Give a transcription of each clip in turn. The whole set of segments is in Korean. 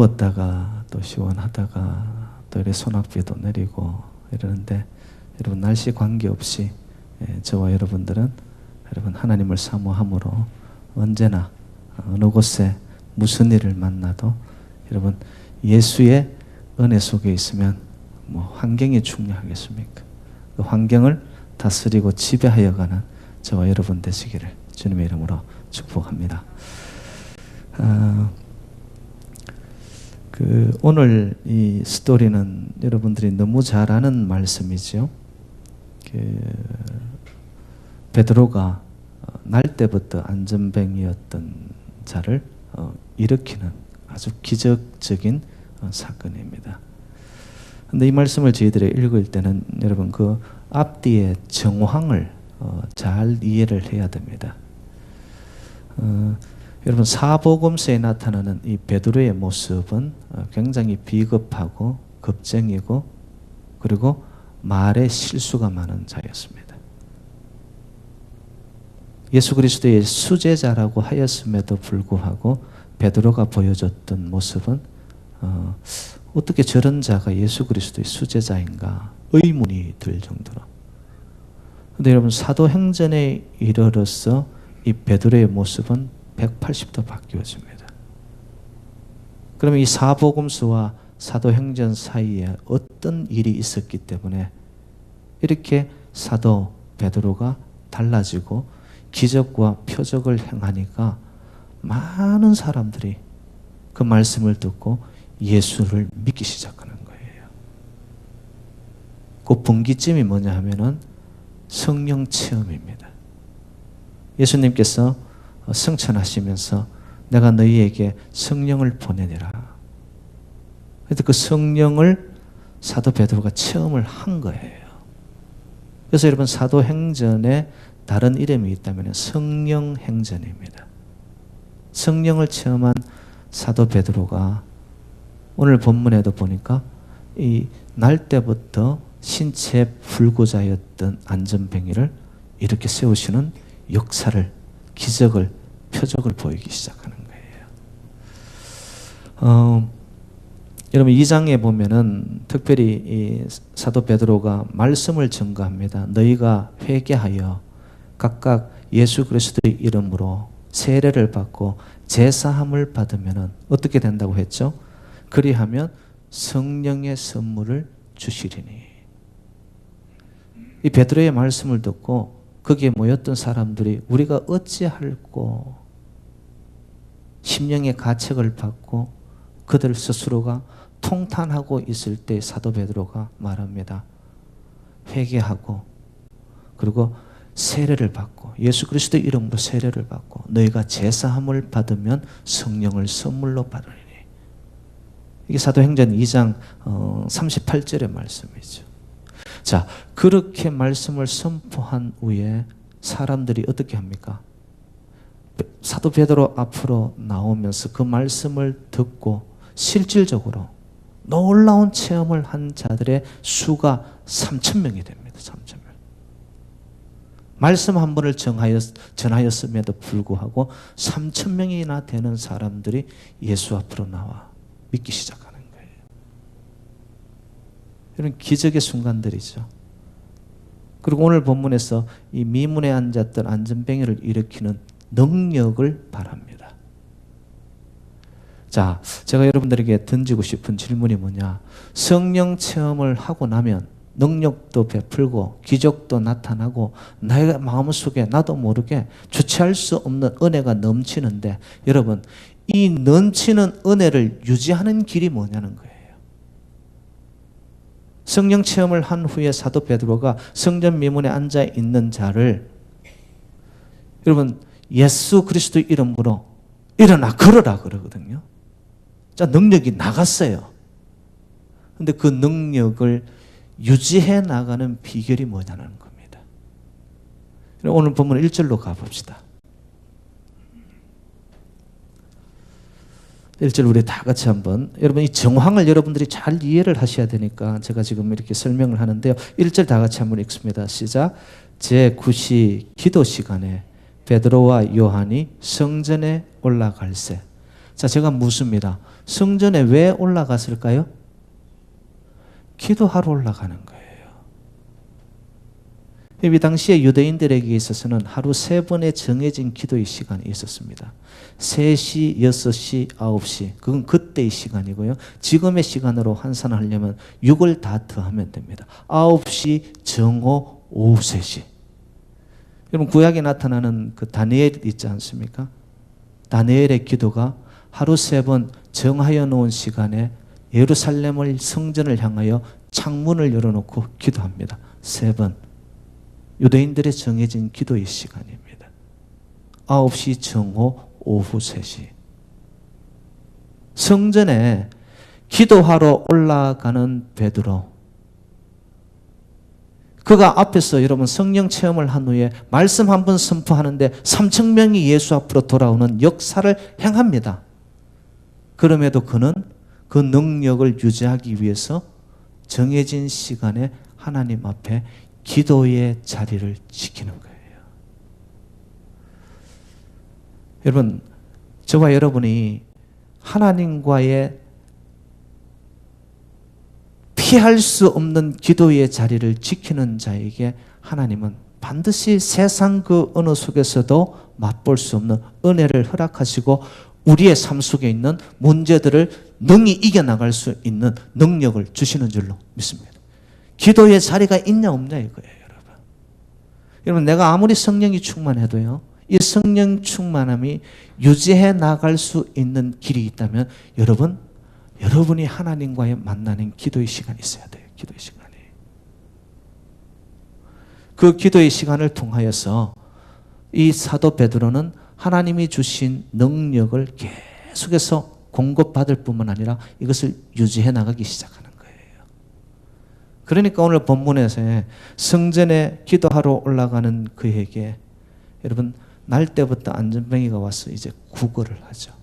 추웠다가 또 시원하다가 또 이렇게 소낙비도 내리고 이러는데 여러분 날씨 관계없이 저와 여러분들은 여러분 하나님을 사모함으로 언제나 어느 곳에 무슨 일을 만나도 여러분 예수의 은혜 속에 있으면 뭐 환경이 중요하겠습니까? 그 환경을 다스리고 지배하여가는 저와 여러분 되시기를 주님의 이름으로 축복합니다. 오늘 이 스토리는 여러분들이 너무 잘 아는 말씀이죠. 베드로가 날 때부터 안전뱅이였던 자를 일으키는 아주 기적적인 사건입니다. 근데 이 말씀을 저희들이 읽을 때는 여러분 그 앞뒤의 정황을 잘 이해를 해야 됩니다. 여러분 사복음서에 나타나는 이 베드로의 모습은 굉장히 비겁하고 겁쟁이고 그리고 말에 실수가 많은 자였습니다. 예수 그리스도의 수제자라고 하였음에도 불구하고 베드로가 보여줬던 모습은 어떻게 저런 자가 예수 그리스도의 수제자인가 의문이 들 정도로. 그런데 여러분 사도행전에 이르러서 이 베드로의 모습은 180도 바뀌어집니다. 그러면 이 사복음서와 사도행전 사이에 어떤 일이 있었기 때문에 이렇게 사도 베드로가 달라지고 기적과 표적을 행하니까 많은 사람들이 그 말씀을 듣고 예수를 믿기 시작하는 거예요. 그 분기점이 뭐냐 하면은 성령 체험입니다. 예수님께서 성천하시면서 내가 너희에게 성령을 보내리라. 그래서 그 성령을 사도 베드로가 체험을 한 거예요. 그래서 여러분 사도행전에 다른 이름이 있다면 성령행전입니다. 성령을 체험한 사도 베드로가 오늘 본문에도 보니까 이 날 때부터 신체 불구자였던 안전뱅이를 이렇게 세우시는 역사를 기적을 표적을 보이기 시작하는 거예요. 여러분 2장에 보면은 특별히 이 사도 베드로가 말씀을 증거합니다. 너희가 회개하여 각각 예수 그리스도의 이름으로 세례를 받고 제사함을 받으면은 어떻게 된다고 했죠? 그리하면 성령의 선물을 주시리니. 이 베드로의 말씀을 듣고 거기에 모였던 사람들이 우리가 어찌할꼬 심령의 가책을 받고 그들 스스로가 통탄하고 있을 때 사도 베드로가 말합니다. 회개하고 그리고 세례를 받고 예수 그리스도의 이름으로 세례를 받고 너희가 제사함을 받으면 성령을 선물로 받으리니. 이게 사도행전 2장 38절의 말씀이죠. 자, 그렇게 말씀을 선포한 후에 사람들이 어떻게 합니까? 사도 베드로 앞으로 나오면서 그 말씀을 듣고 실질적으로 놀라운 체험을 한 자들의 수가 3,000명이 됩니다. 3,000명. 말씀 한 번을 전하였음에도 불구하고 3,000명이나 되는 사람들이 예수 앞으로 나와 믿기 시작하는 거예요. 이런 기적의 순간들이죠. 그리고 오늘 본문에서 이 미문에 앉았던 안전뱅이를 일으키는 능력을 바랍니다. 자, 제가 여러분들에게 던지고 싶은 질문이 뭐냐? 성령 체험을 하고 나면 능력도 베풀고 기적도 나타나고 나의 마음속에 나도 모르게 주체할 수 없는 은혜가 넘치는데 여러분 이 넘치는 은혜를 유지하는 길이 뭐냐는 거예요. 성령 체험을 한 후에 사도 베드로가 성전 미문에 앉아 있는 자를 여러분 예수 그리스도 이름으로 일어나 걸어라 그러거든요. 자, 능력이 나갔어요. 근데 그 능력을 유지해 나가는 비결이 뭐냐는 겁니다. 오늘 본문 1절로 가봅시다. 1절 우리 다 같이 한번 여러분 이 정황을 여러분들이 잘 이해를 하셔야 되니까 제가 지금 이렇게 설명을 하는데요. 1절 다 같이 한번 읽습니다. 시작. 제9시 기도 시간에 베드로와 요한이 성전에 올라갈새. 자, 제가 묻습니다. 성전에 왜 올라갔을까요? 기도하러 올라가는 거예요. 이 당시에 유대인들에게 있어서는 하루 3번의 정해진 기도의 시간이 있었습니다. 3시, 6시, 9시. 그건 그때의 시간이고요. 지금의 시간으로 환산을 하려면 6을 다 더하면 됩니다. 9시, 정오, 오후 3시. 여러분 구약에 나타나는 그 다니엘 있지 않습니까? 다니엘의 기도가 하루 3번 정하여 놓은 시간에 예루살렘을 성전을 향하여 창문을 열어놓고 기도합니다. 3번. 유대인들의 정해진 기도의 시간입니다. 9시 정오 오후 3시. 성전에 기도하러 올라가는 베드로. 그가 앞에서 여러분 성령 체험을 한 후에 말씀 한 번 선포하는데 3,000명이 예수 앞으로 돌아오는 역사를 행합니다. 그럼에도 그는 그 능력을 유지하기 위해서 정해진 시간에 하나님 앞에 기도의 자리를 지키는 거예요. 여러분, 저와 여러분이 하나님과의 피할 수 없는 기도의 자리를 지키는 자에게 하나님은 반드시 세상 그 어느 속에서도 맛볼 수 없는 은혜를 허락하시고 우리의 삶 속에 있는 문제들을 능히 이겨나갈 수 있는 능력을 주시는 줄로 믿습니다. 기도의 자리가 있냐 없냐 이거예요, 여러분. 여러분, 내가 아무리 성령이 충만해도요, 이 성령 충만함이 유지해 나갈 수 있는 길이 있다면 여러분이 하나님과의 만나는 기도의 시간이 있어야 돼요. 기도의 시간이. 그 기도의 시간을 통하여서 이 사도 베드로는 하나님이 주신 능력을 계속해서 공급받을 뿐만 아니라 이것을 유지해 나가기 시작하는 거예요. 그러니까 오늘 본문에서 성전에 기도하러 올라가는 그에게 여러분 날 때부터 안전뱅이가 와서 이제 구걸을 하죠.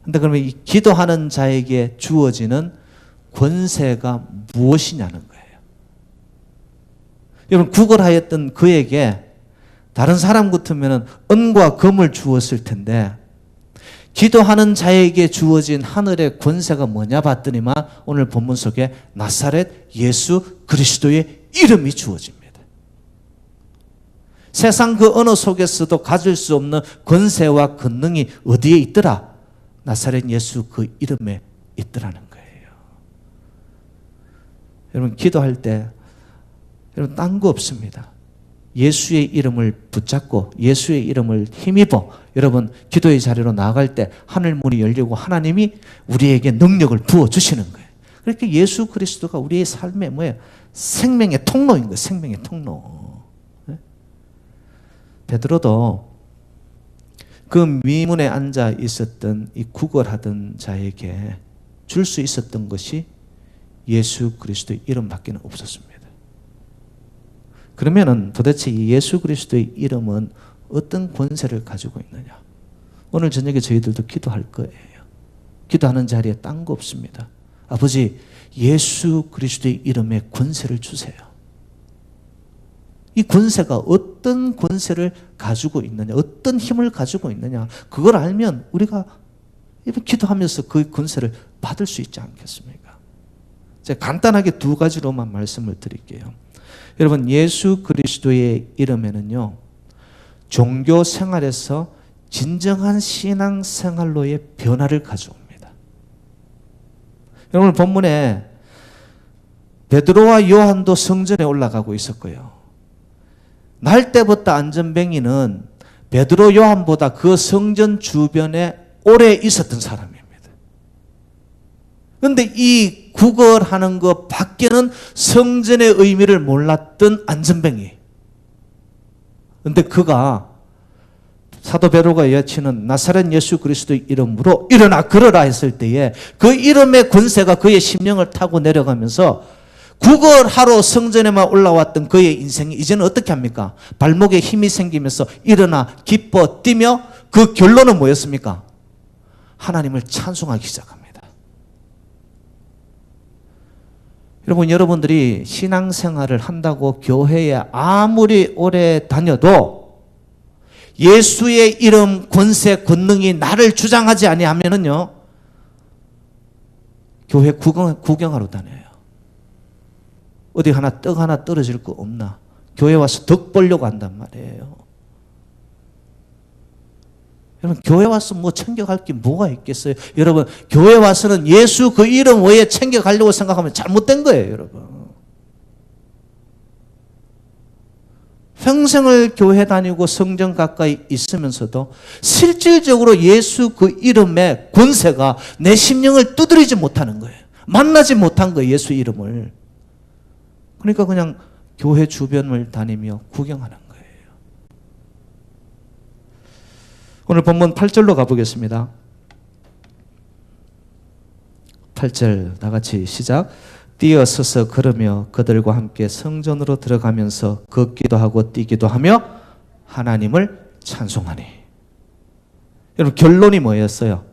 근데 그러면 이 기도하는 자에게 주어지는 권세가 무엇이냐는 거예요. 여러분 구걸하였던 그에게 다른 사람 같으면 은과 금을 주었을 텐데 기도하는 자에게 주어진 하늘의 권세가 뭐냐 봤더니만 오늘 본문 속에 나사렛 예수 그리스도의 이름이 주어집니다. 세상 그 어느 속에서도 가질 수 없는 권세와 권능이 어디에 있더라? 나사렛 예수 그 이름에 있더라는 거예요. 여러분 기도할 때 여러분 딴 거 없습니다. 예수의 이름을 붙잡고 예수의 이름을 힘입어 여러분 기도의 자리로 나아갈 때 하늘 문이 열리고 하나님이 우리에게 능력을 부어주시는 거예요. 그렇게 예수 그리스도가 우리의 삶의 뭐예요? 생명의 통로인 거예요. 생명의 통로. 네? 베드로도 그 미문에 앉아 있었던 이 구걸하던 자에게 줄 수 있었던 것이 예수 그리스도의 이름밖에 없었습니다. 그러면은 도대체 이 예수 그리스도의 이름은 어떤 권세를 가지고 있느냐? 오늘 저녁에 저희들도 기도할 거예요. 기도하는 자리에 딴 거 없습니다. 아버지, 예수 그리스도의 이름에 권세를 주세요. 이 권세가 어떤 권세를 가지고 있느냐, 어떤 힘을 가지고 있느냐, 그걸 알면 우리가 기도하면서 그 권세를 받을 수 있지 않겠습니까? 제가 간단하게 2가지로만 말씀을 드릴게요. 여러분 예수 그리스도의 이름에는요 종교 생활에서 진정한 신앙 생활로의 변화를 가져옵니다. 여러분 본문에 베드로와 요한도 성전에 올라가고 있었고요. 날 때부터 안전뱅이는 베드로 요한보다 그 성전 주변에 오래 있었던 사람입니다. 그런데 이 구걸하는 것 밖에는 성전의 의미를 몰랐던 안전뱅이. 그런데 그가 사도 베드로가 여치는 나사렛 예수 그리스도의 이름으로 일어나 걸어라 했을 때에 그 이름의 권세가 그의 심령을 타고 내려가면서 구걸하러 성전에만 올라왔던 그의 인생이 이제는 어떻게 합니까? 발목에 힘이 생기면서 일어나 기뻐 뛰며 그 결론은 뭐였습니까? 하나님을 찬송하기 시작합니다. 여러분, 여러분들이 신앙생활을 한다고 교회에 아무리 오래 다녀도 예수의 이름, 권세, 권능이 나를 주장하지 아니하면은요, 교회 구경하러 다녀요. 어디 하나 떡 하나 떨어질 거 없나? 교회 와서 덕 보려고 한단 말이에요. 여러분, 교회 와서 뭐 챙겨갈 게 뭐가 있겠어요? 여러분, 교회 와서는 예수 그 이름 외에 챙겨가려고 생각하면 잘못된 거예요, 여러분. 평생을 교회 다니고 성전 가까이 있으면서도 실질적으로 예수 그 이름의 권세가 내 심령을 두드리지 못하는 거예요. 만나지 못한 거예요, 예수 이름을. 그러니까 그냥 교회 주변을 다니며 구경하는 거예요. 오늘 본문 8절로 가보겠습니다. 8절 다 같이 시작. 뛰어서서 걸으며 그들과 함께 성전으로 들어가면서 걷기도 하고 뛰기도 하며 하나님을 찬송하니. 여러분, 결론이 뭐였어요?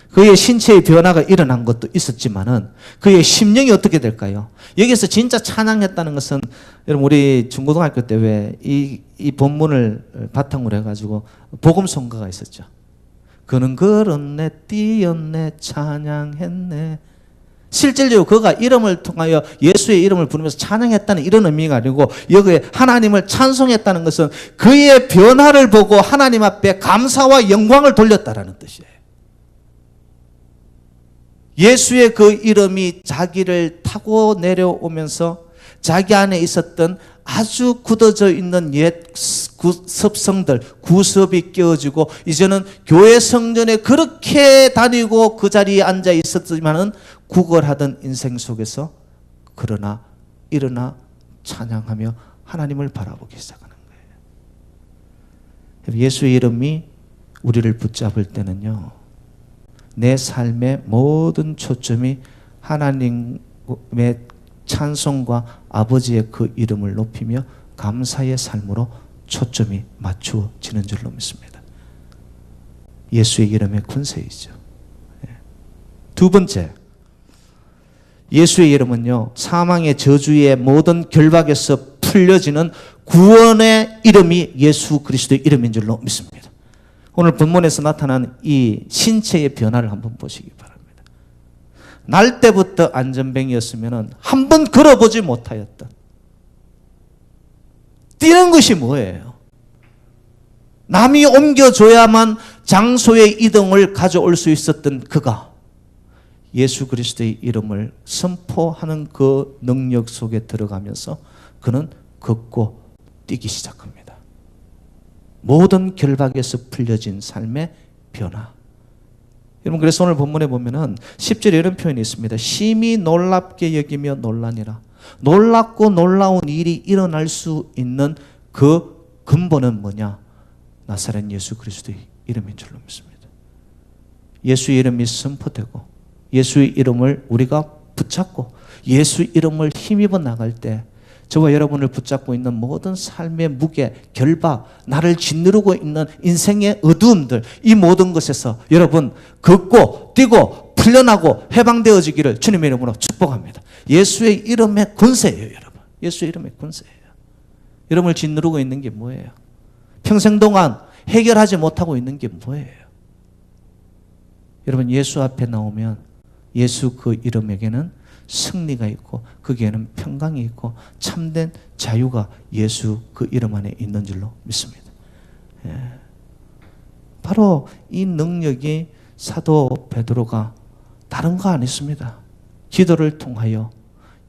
그의 신체의 변화가 일어난 것도 있었지만은 그의 심령이 어떻게 될까요? 여기서 진짜 찬양했다는 것은, 여러분, 우리 중고등학교 때 왜 이 본문을 바탕으로 해가지고 복음송가가 있었죠. 그는 걸었네, 뛰었네, 찬양했네. 실질적으로 그가 이름을 통하여 예수의 이름을 부르면서 찬양했다는 이런 의미가 아니고, 여기에 하나님을 찬송했다는 것은 그의 변화를 보고 하나님 앞에 감사와 영광을 돌렸다라는 뜻이에요. 예수의 그 이름이 자기를 타고 내려오면서 자기 안에 있었던 아주 굳어져 있는 옛 습성들, 구습이 깨어지고, 이제는 교회 성전에 그렇게 다니고 그 자리에 앉아 있었지만은 구걸하던 인생 속에서 그러나 일어나 찬양하며 하나님을 바라보기 시작하는 거예요. 예수의 이름이 우리를 붙잡을 때는요, 내 삶의 모든 초점이 하나님의 찬송과 아버지의 그 이름을 높이며 감사의 삶으로 초점이 맞추어지는 줄로 믿습니다. 예수의 이름의 권세이죠. 두 번째, 예수의 이름은요, 사망의 저주의 모든 결박에서 풀려지는 구원의 이름이 예수 그리스도의 이름인 줄로 믿습니다. 오늘 본문에서 나타난 이 신체의 변화를 한번 보시기 바랍니다. 날 때부터 안전뱅이였으면 한 번 걸어보지 못하였던, 뛰는 것이 뭐예요? 남이 옮겨줘야만 장소의 이동을 가져올 수 있었던 그가 예수 그리스도의 이름을 선포하는 그 능력 속에 들어가면서 그는 걷고 뛰기 시작합니다. 모든 결박에서 풀려진 삶의 변화. 여러분, 그래서 오늘 본문에 보면은 10절에 이런 표현이 있습니다. 심히 놀랍게 여기며 놀라니라. 놀랍고 놀라운 일이 일어날 수 있는 그 근본은 뭐냐? 나사렛 예수 그리스도의 이름인 줄로 믿습니다. 예수의 이름이 선포되고 예수의 이름을 우리가 붙잡고 예수 이름을 힘입어 나갈 때 저와 여러분을 붙잡고 있는 모든 삶의 무게, 결박, 나를 짓누르고 있는 인생의 어두움들, 이 모든 것에서 여러분 걷고 뛰고 풀려나고 해방되어지기를 주님의 이름으로 축복합니다. 예수의 이름의 권세예요, 여러분. 예수의 이름의 권세예요. 여러분을 짓누르고 있는 게 뭐예요? 평생 동안 해결하지 못하고 있는 게 뭐예요? 여러분, 예수 앞에 나오면 예수 그 이름에게는 승리가 있고 거기에는 평강이 있고 참된 자유가 예수 그 이름 안에 있는 줄로 믿습니다. 예. 바로 이 능력이 사도 베드로가 다른 거 아니었습니다. 기도를 통하여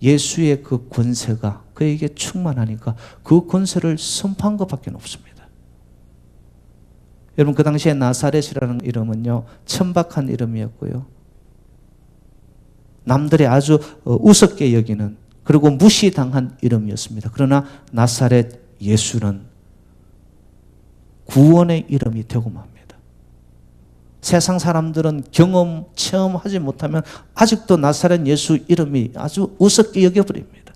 예수의 그 권세가 그에게 충만하니까 그 권세를 선포한 것밖에 없습니다. 여러분, 그 당시에 나사렛이라는 이름은요, 천박한 이름이었고요, 남들이 아주 우습게 여기는, 그리고 무시당한 이름이었습니다. 그러나 나사렛 예수는 구원의 이름이 되고 맙니다. 세상 사람들은 체험하지 못하면 아직도 나사렛 예수 이름이 아주 우습게 여겨버립니다.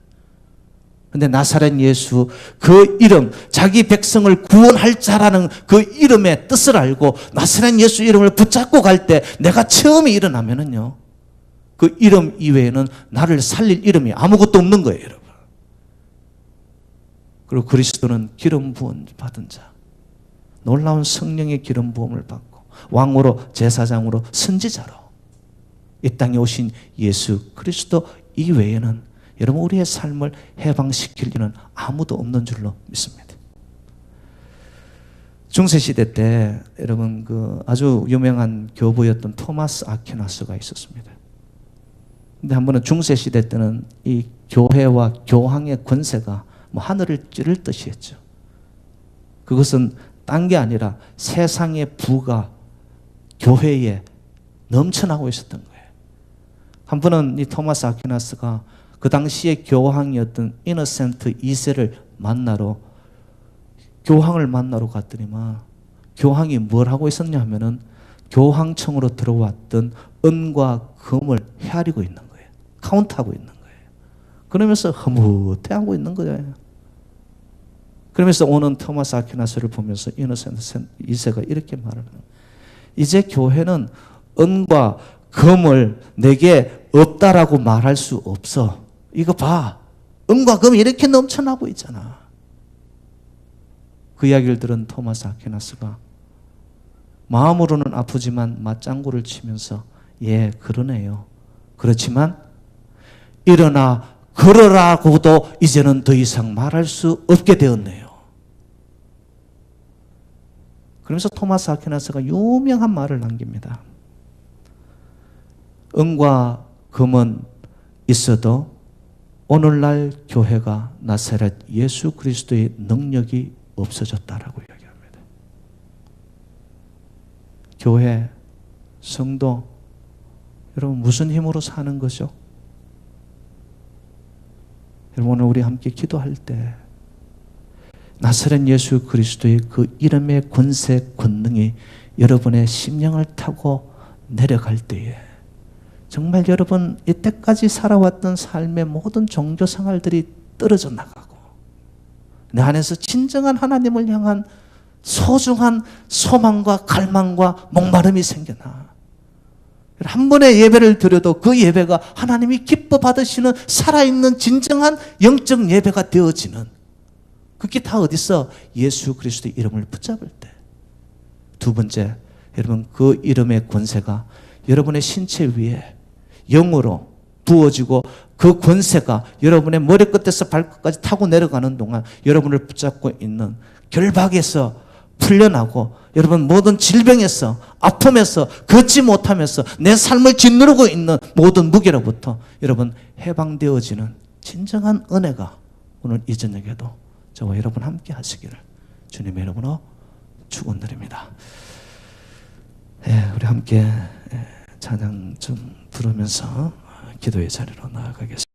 그런데 나사렛 예수 그 이름, 자기 백성을 구원할 자라는 그 이름의 뜻을 알고 나사렛 예수 이름을 붙잡고 갈 때 내가 체험이 일어나면은요, 그 이름 이외에는 나를 살릴 이름이 아무것도 없는 거예요, 여러분. 그리고 그리스도는 기름 부은 받은 자, 놀라운 성령의 기름 부음을 받고 왕으로 제사장으로 선지자로 이 땅에 오신 예수 그리스도 이외에는 여러분 우리의 삶을 해방시킬 이는 아무도 없는 줄로 믿습니다. 중세시대 때 여러분 그 아주 유명한 교부였던 토마스 아퀴나스가 있었습니다. 근데 한 번은 중세시대 때는 이 교회와 교황의 권세가 뭐 하늘을 찌를 듯이 했죠. 그것은 딴 게 아니라 세상의 부가 교회에 넘쳐나고 있었던 거예요. 한 번은 이 토마스 아퀴나스가 그 당시에 교황이었던 이노센트 2세를 만나러 교황을 만나러 갔더니만 교황이 뭘 하고 있었냐 하면은 교황청으로 들어왔던 은과 금을 헤아리고 있는 거예요. 카운트하고 있는 거예요. 그러면서 흐뭇해하고 있는 거예요. 그러면서 오는 토마스 아퀴나스를 보면서 이노센트 2세가 이렇게 말을 해요. 이제 교회는 은과 금을 내게 없다라고 말할 수 없어. 이거 봐. 은과 금이 이렇게 넘쳐나고 있잖아. 그 이야기를 들은 토마스 아퀴나스가 마음으로는 아프지만 맞장구를 치면서 예, 그러네요. 그렇지만 일어나 걸으라고도 이제는 더 이상 말할 수 없게 되었네요. 그러면서 토마스 아퀴나스가 유명한 말을 남깁니다. 은과 금은 있어도 오늘날 교회가 나사렛 예수 그리스도의 능력이 없어졌다라고 이야기합니다. 교회, 성도, 여러분 무슨 힘으로 사는 거죠? 여러분 오늘 우리 함께 기도할 때 나사렛 예수 그리스도의 그 이름의 권세, 권능이 여러분의 심령을 타고 내려갈 때에 정말 여러분 이때까지 살아왔던 삶의 모든 종교 생활들이 떨어져 나가고 내 안에서 진정한 하나님을 향한 소중한 소망과 갈망과 목마름이 생겨나. 한 번의 예배를 드려도 그 예배가 하나님이 기뻐 받으시는 살아있는 진정한 영적 예배가 되어지는 그게 다 어디서 예수 그리스도의 이름을 붙잡을 때. 두 번째, 여러분 그 이름의 권세가 여러분의 신체 위에 영으로 부어지고 그 권세가 여러분의 머리끝에서 발끝까지 타고 내려가는 동안 여러분을 붙잡고 있는 결박에서 풀려나고 여러분 모든 질병에서 아픔에서 걷지 못하면서 내 삶을 짓누르고 있는 모든 무게로부터 여러분 해방되어지는 진정한 은혜가 오늘 이 저녁에도 저와 여러분 함께 하시기를 주님의 이름으로 축원드립니다. 우리 함께 찬양 좀 부르면서 기도의 자리로 나아가겠습니다.